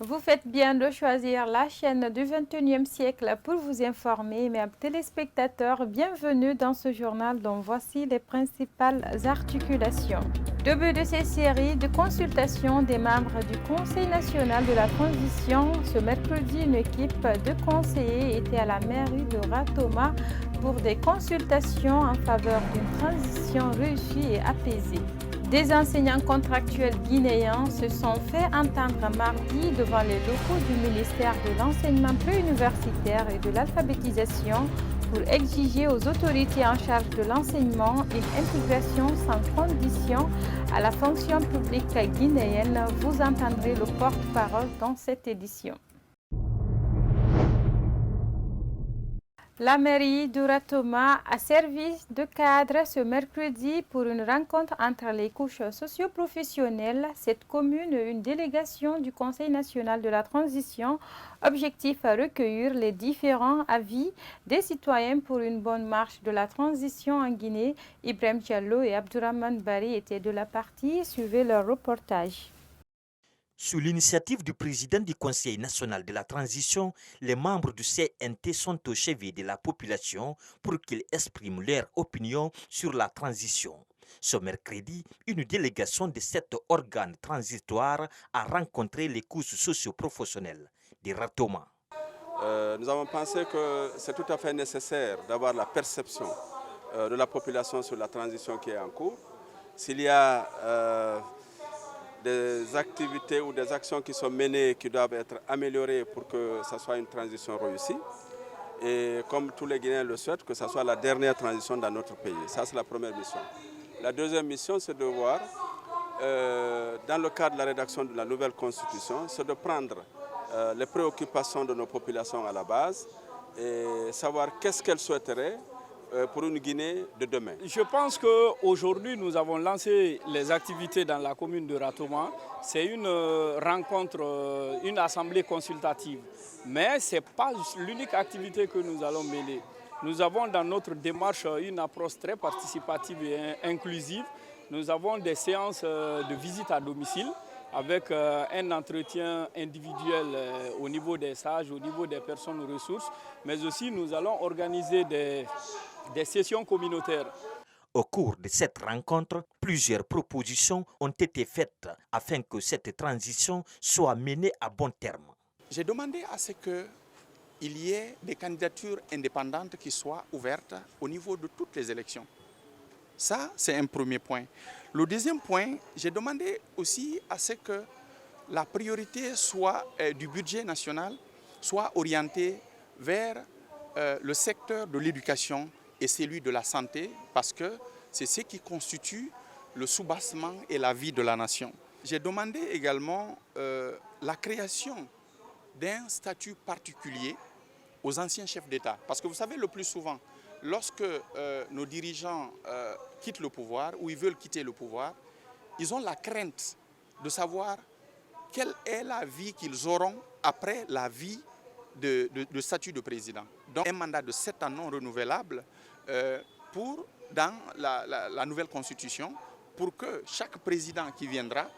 Vous faites bien de choisir la chaîne du 21e siècle pour vous informer, mes téléspectateurs. Bienvenue dans ce journal dont voici les principales articulations. Début de ces séries de consultation des membres du Conseil national de la transition. Ce mercredi, une équipe de conseillers était à la mairie de Ratoma pour des consultations en faveur d'une transition réussie et apaisée. Des enseignants contractuels guinéens se sont fait entendre mardi devant les locaux du ministère de l'Enseignement préuniversitaire et de l'Alphabétisation pour exiger aux autorités en charge de l'enseignement une intégration sans condition à la fonction publique guinéenne. Vous entendrez le porte-parole dans cette édition. La mairie de Ratoma a servi de cadre ce mercredi pour une rencontre entre les couches socio-professionnelles. Cette commune, une délégation du Conseil national de la transition, objectif à recueillir les différents avis des citoyens pour une bonne marche de la transition en Guinée. Ibrahim Diallo et Abdourahmane Bari étaient de la partie. Suivez leur reportage. Sous l'initiative du président du Conseil national de la transition, les membres du CNT sont au chevet de la population pour qu'ils expriment leur opinion sur la transition. Ce mercredi, une délégation de 7 organes transitoires a rencontré les couches socio-professionnelles de Ratoma. Nous avons pensé que c'est tout à fait nécessaire d'avoir la perception de la population sur la transition qui est en cours. S'il y a des activités ou des actions qui sont menées qui doivent être améliorées pour que ce soit une transition réussie. Et comme tous les Guinéens le souhaitent, que ce soit la dernière transition dans notre pays. Ça, c'est la première mission. La deuxième mission, c'est de voir, dans le cadre de la rédaction de la nouvelle constitution, c'est de prendre les préoccupations de nos populations à la base et savoir qu'est-ce qu'elles souhaiteraient pour une Guinée de demain. Je pense qu'aujourd'hui, nous avons lancé les activités dans la commune de Ratoma. C'est une rencontre, une assemblée consultative. Mais ce n'est pas l'unique activité que nous allons mener. Nous avons dans notre démarche une approche très participative et inclusive. Nous avons des séances de visite à domicile avec un entretien individuel au niveau des sages, au niveau des personnes ressources. Mais aussi, nous allons organiser des sessions communautaires. Au cours de cette rencontre, plusieurs propositions ont été faites afin que cette transition soit menée à bon terme. J'ai demandé à ce qu'il y ait des candidatures indépendantes qui soient ouvertes au niveau de toutes les élections. Ça, c'est un premier point. Le deuxième point, j'ai demandé aussi à ce que la priorité soit, du budget national soit orientée vers le secteur de l'éducation et celui de la santé, parce que c'est ce qui constitue le soubassement et la vie de la nation. J'ai demandé également la création d'un statut particulier aux anciens chefs d'État. Parce que vous savez, le plus souvent, lorsque nos dirigeants quittent le pouvoir ou ils veulent quitter le pouvoir, ils ont la crainte de savoir quelle est la vie qu'ils auront après la vie de statut de président. Donc un mandat de 7 ans non renouvelable dans la nouvelle constitution pour que chaque président qui viendra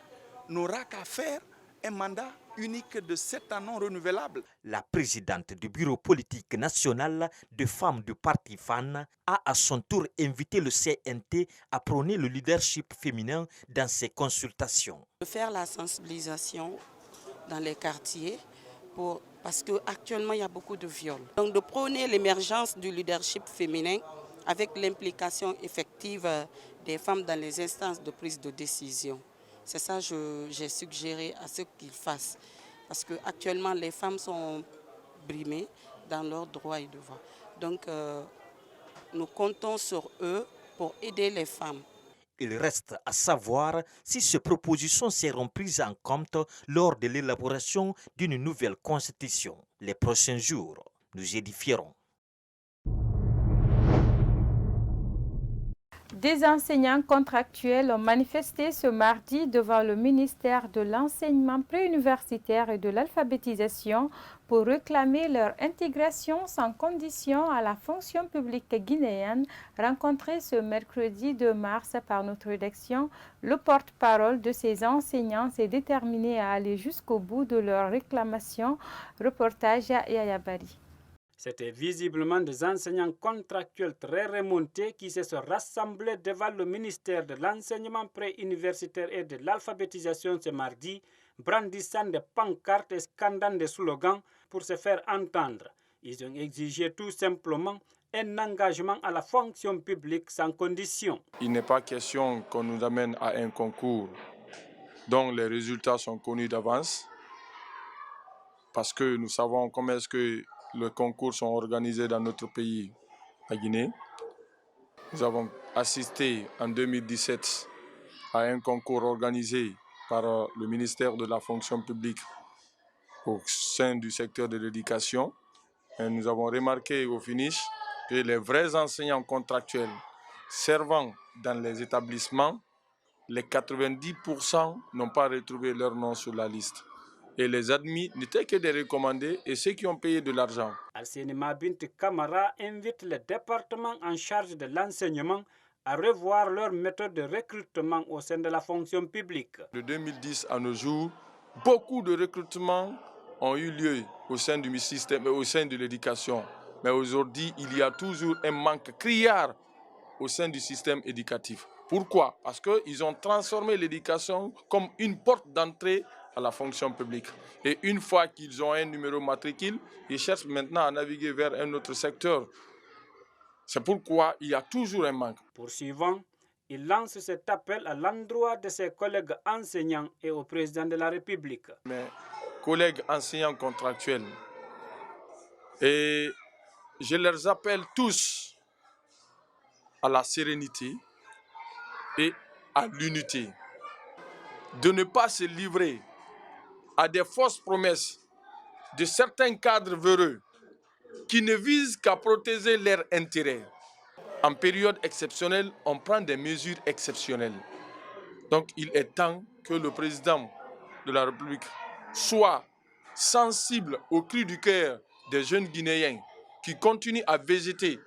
n'aura qu'à faire un mandat unique de 7 ans non renouvelable. La présidente du bureau politique national de femmes du parti FAN a à son tour invité le CNT à prôner le leadership féminin dans ses consultations. De faire la sensibilisation dans les quartiers parce qu'actuellement il y a beaucoup de viols. Donc de prôner l'émergence du leadership féminin avec l'implication effective des femmes dans les instances de prise de décision. C'est ça que j'ai suggéré à ceux qu'ils fassent. Parce qu'actuellement, les femmes sont brimées dans leurs droits et devoirs. Donc, nous comptons sur eux pour aider les femmes. Il reste à savoir si ces propositions seront prises en compte lors de l'élaboration d'une nouvelle constitution. Les prochains jours, nous édifierons. Des enseignants contractuels ont manifesté ce mardi devant le ministère de l'Enseignement préuniversitaire et de l'Alphabétisation pour réclamer leur intégration sans condition à la fonction publique guinéenne. Rencontré ce mercredi 2 mars par notre rédaction, le porte-parole de ces enseignants s'est déterminé à aller jusqu'au bout de leurs réclamations. Reportage à Yaya Bari. C'était visiblement des enseignants contractuels très remontés qui se sont rassemblés devant le ministère de l'Enseignement préuniversitaire et de l'Alphabétisation ce mardi, brandissant des pancartes et scandant des slogans pour se faire entendre. Ils ont exigé tout simplement un engagement à la fonction publique sans condition. Il n'est pas question qu'on nous amène à un concours dont les résultats sont connus d'avance, parce que nous savons comment est-ce que les concours sont organisés dans notre pays, la Guinée. Nous avons assisté en 2017 à un concours organisé par le ministère de la fonction publique au sein du secteur de l'éducation. Et nous avons remarqué au finish que les vrais enseignants contractuels servant dans les établissements, les 90% n'ont pas retrouvé leur nom sur la liste. Et les admis n'étaient que des recommandés et ceux qui ont payé de l'argent. Alsenima Bint Kamara invite le département en charge de l'enseignement à revoir leur méthode de recrutement au sein de la fonction publique. De 2010 à nos jours, beaucoup de recrutements ont eu lieu au sein du système et au sein de l'éducation. Mais aujourd'hui, il y a toujours un manque criard au sein du système éducatif. Pourquoi? Parce qu'ils ont transformé l'éducation comme une porte d'entrée à la fonction publique. Et une fois qu'ils ont un numéro matricule, ils cherchent maintenant à naviguer vers un autre secteur. C'est pourquoi il y a toujours un manque. Poursuivant, il lance cet appel à l'endroit de ses collègues enseignants et au président de la République. Mes collègues enseignants contractuels, et je les appelle tous à la sérénité et à l'unité, de ne pas se livrer à des fausses promesses de certains cadres véreux qui ne visent qu'à protéger leurs intérêts. En période exceptionnelle, on prend des mesures exceptionnelles. Donc il est temps que le président de la République soit sensible au cri du cœur des jeunes Guinéens qui continuent à végéter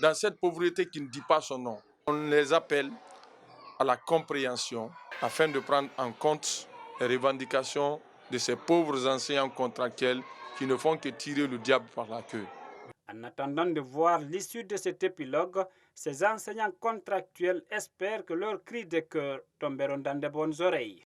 dans cette pauvreté qui ne dit pas son nom. On les appelle à la compréhension afin de prendre en compte les revendications de ces pauvres enseignants contractuels qui ne font que tirer le diable par la queue. En attendant de voir l'issue de cet épilogue, ces enseignants contractuels espèrent que leurs cris de cœur tomberont dans de bonnes oreilles.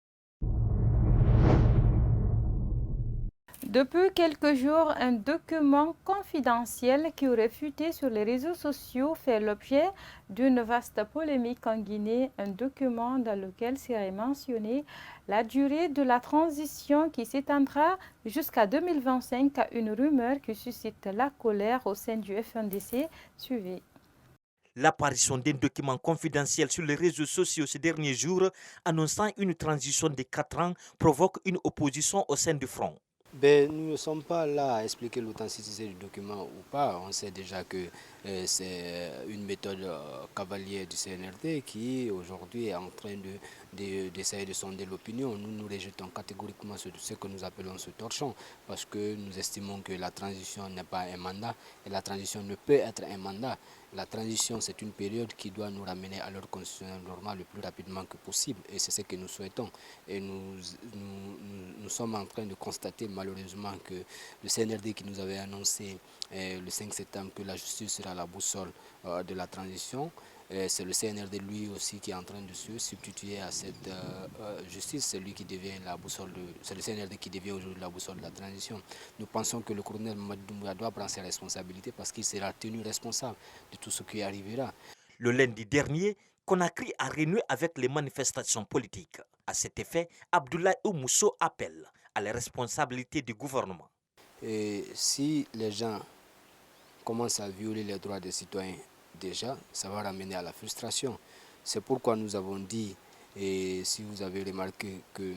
Depuis quelques jours, un document confidentiel qui aurait fuité sur les réseaux sociaux fait l'objet d'une vaste polémique en Guinée. Un document dans lequel serait mentionnée la durée de la transition qui s'étendra jusqu'à 2025, à une rumeur qui suscite la colère au sein du FNDC. Suivez. L'apparition d'un document confidentiel sur les réseaux sociaux ces derniers jours annonçant une transition de 4 ans provoque une opposition au sein du front. Nous ne sommes pas là à expliquer l'authenticité du document ou pas. On sait déjà que c'est une méthode cavalière du CNRD qui aujourd'hui est en train d'essayer de sonder l'opinion. Nous rejetons catégoriquement ce que nous appelons ce torchon parce que nous estimons que la transition n'est pas un mandat et la transition ne peut être un mandat. La transition, c'est une période qui doit nous ramener à l'ordre constitutionnel normal le plus rapidement que possible et c'est ce que nous souhaitons. Et nous sommes en train de constater malheureusement que le CNRD qui nous avait annoncé le 5 septembre que la justice sera la boussole de la transition, c'est le CNRD lui aussi qui est en train de se substituer à cette justice, c'est lui qui devient la boussole, c'est le CNRD qui devient aujourd'hui la boussole de la transition. Nous pensons que le colonel Mamadi Doumbouya doit prendre ses responsabilités parce qu'il sera tenu responsable de tout ce qui arrivera. Le lundi dernier, Conakry a renoué avec les manifestations politiques. À cet effet, Abdoulaye Oumousso appelle à la responsabilité du gouvernement. Et si les gens commencent à violer les droits des citoyens, déjà, ça va ramener à la frustration. C'est pourquoi nous avons dit, et si vous avez remarqué que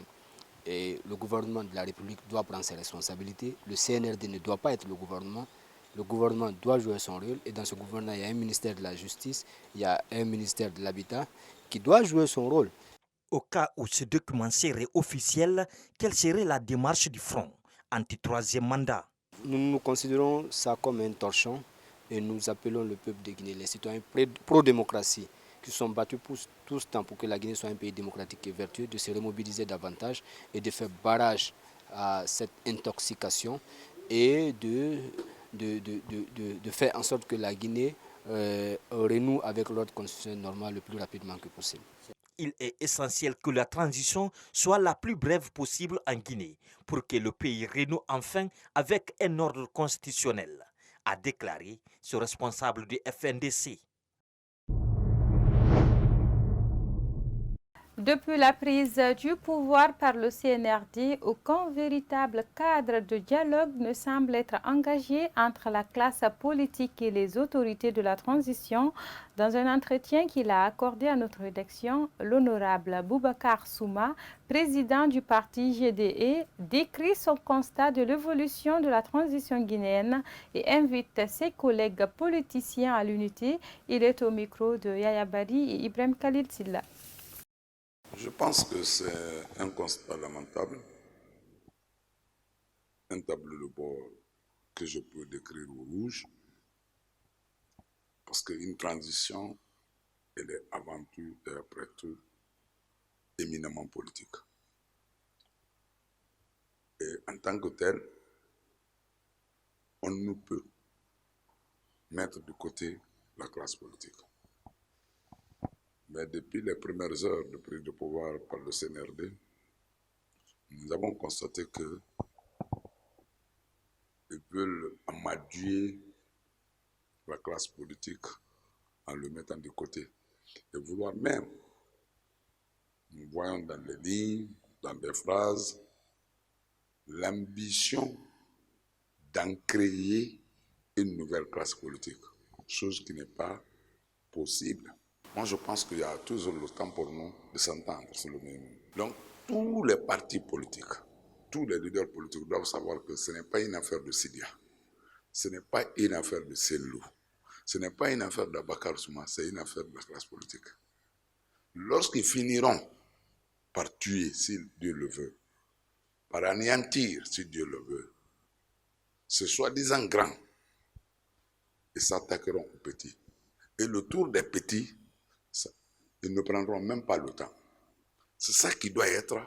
le gouvernement de la République doit prendre ses responsabilités, le CNRD ne doit pas être le gouvernement, Le gouvernement doit jouer son rôle et dans ce gouvernement, il y a un ministère de la Justice, il y a un ministère de l'Habitat qui doit jouer son rôle. Au cas où ce document serait officiel, quelle serait la démarche du Front anti-troisième mandat? Nous considérons ça comme un torchon et nous appelons le peuple de Guinée, les citoyens pro-démocratie, qui sont battus tout ce temps pour que la Guinée soit un pays démocratique et vertueux, de se remobiliser davantage et de faire barrage à cette intoxication et de faire en sorte que la Guinée renoue avec l'ordre constitutionnel normal le plus rapidement que possible. Il est essentiel que la transition soit la plus brève possible en Guinée pour que le pays renoue enfin avec un ordre constitutionnel, a déclaré ce responsable du FNDC. Depuis la prise du pouvoir par le CNRD, aucun véritable cadre de dialogue ne semble être engagé entre la classe politique et les autorités de la transition. Dans un entretien qu'il a accordé à notre rédaction, l'honorable Boubacar Souma, président du parti GDE, décrit son constat de l'évolution de la transition guinéenne et invite ses collègues politiciens à l'unité. Il est au micro de Yaya Bari et Ibrahim Khalil Silla. Je pense que c'est un constat lamentable, un tableau de bord que je peux décrire au rouge, parce qu'une transition, elle est avant tout et après tout éminemment politique. Et en tant que tel, on ne peut mettre de côté la classe politique. Mais depuis les premières heures de prise de pouvoir par le CNRD, nous avons constaté qu'ils veulent amadouer la classe politique en le mettant de côté. Et vouloir même, nous voyons dans les lignes, dans des phrases, l'ambition d'en créer une nouvelle classe politique, chose qui n'est pas possible. Moi, je pense qu'il y a toujours le temps pour nous de s'entendre sur le même. Donc, tous les partis politiques, tous les leaders politiques doivent savoir que ce n'est pas une affaire de Sidia, ce n'est pas une affaire de Sellou, ce n'est pas une affaire d'Abakar Souma, c'est une affaire de la classe politique. Lorsqu'ils finiront par tuer, si Dieu le veut, par anéantir, si Dieu le veut, ce soi-disant grands, ils s'attaqueront aux petits. Et le tour des petits, ils ne prendront même pas le temps. C'est ça qui doit être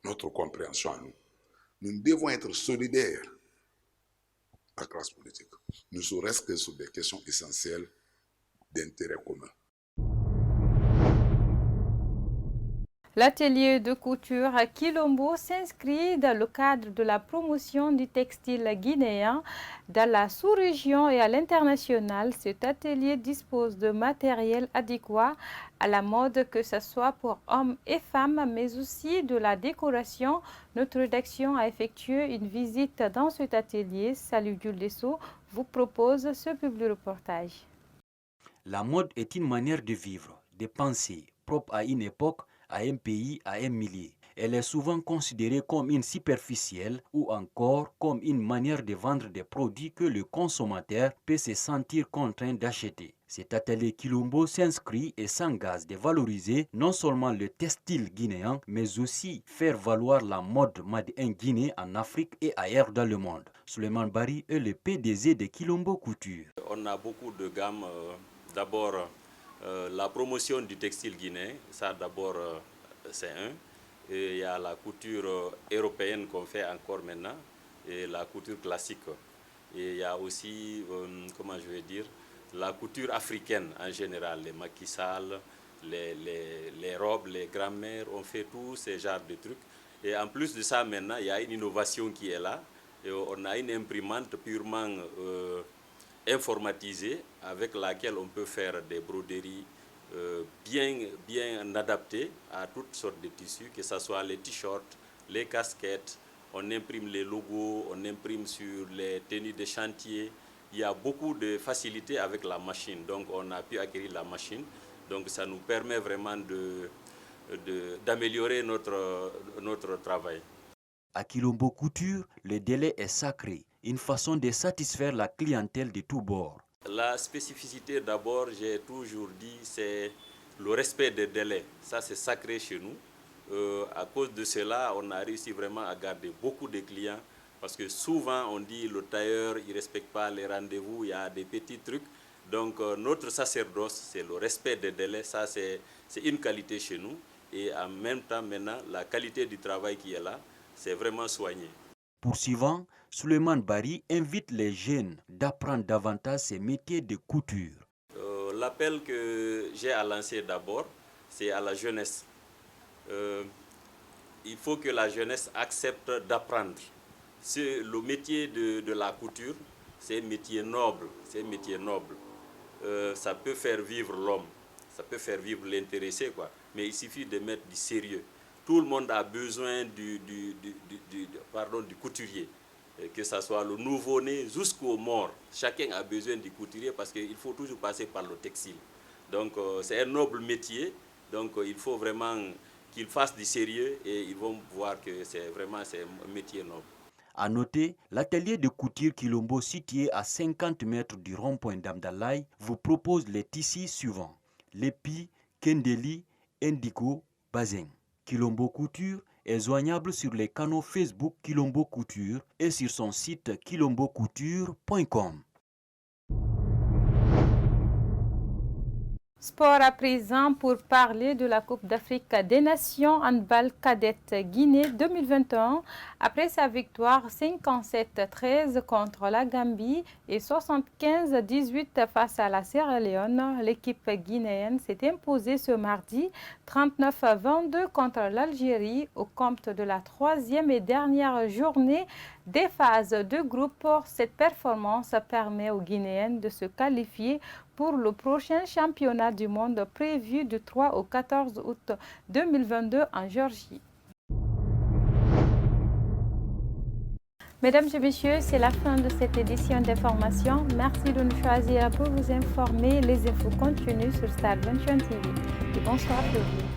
notre compréhension à nous. Nous devons être solidaires à la classe politique. Ne serait-ce que sur des questions essentielles d'intérêt commun. L'atelier de couture à Quilombo s'inscrit dans le cadre de la promotion du textile guinéen dans la sous-région et à l'international. Cet atelier dispose de matériel adéquat à la mode, que ce soit pour hommes et femmes, mais aussi de la décoration. Notre rédaction a effectué une visite dans cet atelier. Salut Duldesso vous propose ce public reportage. La mode est une manière de vivre, de penser, propre à une époque, à un pays, à un milieu. Elle est souvent considérée comme une superficielle ou encore comme une manière de vendre des produits que le consommateur peut se sentir contraint d'acheter. Cet atelier Quilombo s'inscrit et s'engage de valoriser non seulement le textile guinéen, mais aussi faire valoir la mode made in Guinée en Afrique et ailleurs dans le monde. Suleiman Bari est le PDG de Quilombo Couture. On a beaucoup de gammes. D'abord, la promotion du textile guinéen, ça d'abord c'est un. Et il y a la couture européenne qu'on fait encore maintenant et la couture classique. Et il y a aussi, comment je vais dire, la couture africaine en général, les maquissales, les robes, les grands-mères, on fait tous ces genres de trucs. Et en plus de ça, maintenant, il y a une innovation qui est là. Et on a une imprimante purement informatisée avec laquelle on peut faire des broderies bien adaptées à toutes sortes de tissus, que ce soit les t-shirts, les casquettes, on imprime les logos, on imprime sur les tenues de chantier. Il y a beaucoup de facilité avec la machine, donc on a pu acquérir la machine. Donc ça nous permet vraiment d'améliorer notre travail. À Quilombo Couture, le délai est sacré. une façon de satisfaire la clientèle de tous bords. La spécificité d'abord, j'ai toujours dit, c'est le respect des délais. Ça, c'est sacré chez nous. À cause de cela, on a réussi vraiment à garder beaucoup de clients parce que souvent, on dit le tailleur, il ne respecte pas les rendez-vous, il y a des petits trucs. Donc, notre sacerdoce, c'est le respect des délais. Ça, c'est une qualité chez nous. Et en même temps, maintenant, la qualité du travail qui est là, c'est vraiment soigné. Poursuivant, Souleymane Bari invite les jeunes d'apprendre davantage ces métiers de couture. L'appel que j'ai à lancer d'abord, c'est à la jeunesse. Il faut que la jeunesse accepte d'apprendre. Le métier de la couture, c'est un métier noble. C'est un métier noble. Ça peut faire vivre l'homme, ça peut faire vivre l'intéressé, quoi. Mais il suffit de mettre du sérieux. Tout le monde a besoin du couturier. Que ce soit le nouveau-né jusqu'au mort. Chacun a besoin du couturier parce qu'il faut toujours passer par le textile. Donc c'est un noble métier. Donc il faut vraiment qu'ils fassent du sérieux et ils vont voir que c'est un métier noble. À noter, l'atelier de couture Kilombo situé à 50 mètres du rond-point d'Amdalaï vous propose les tissus suivants. L'épi, Kendeli, Indigo, Bazin. Kilombo Couture est joignable sur les canaux Facebook Kilombo Couture et sur son site kilombocouture.com. Sport à présent pour parler de la Coupe d'Afrique des Nations handball cadette Guinée 2021. Après sa victoire 57-13 contre la Gambie et 75-18 face à la Sierra Leone, l'équipe guinéenne s'est imposée ce mardi 39-22 contre l'Algérie au compte de la troisième et dernière journée des phases de groupe. Cette performance permet aux Guinéennes de se qualifier pour le prochain championnat du monde prévu du 3 au 14 août 2022 en Géorgie. Mesdames et messieurs, c'est la fin de cette édition d'information. Merci de nous choisir pour vous informer. Les infos continuent sur Star 21 TV. Et bonsoir à vous.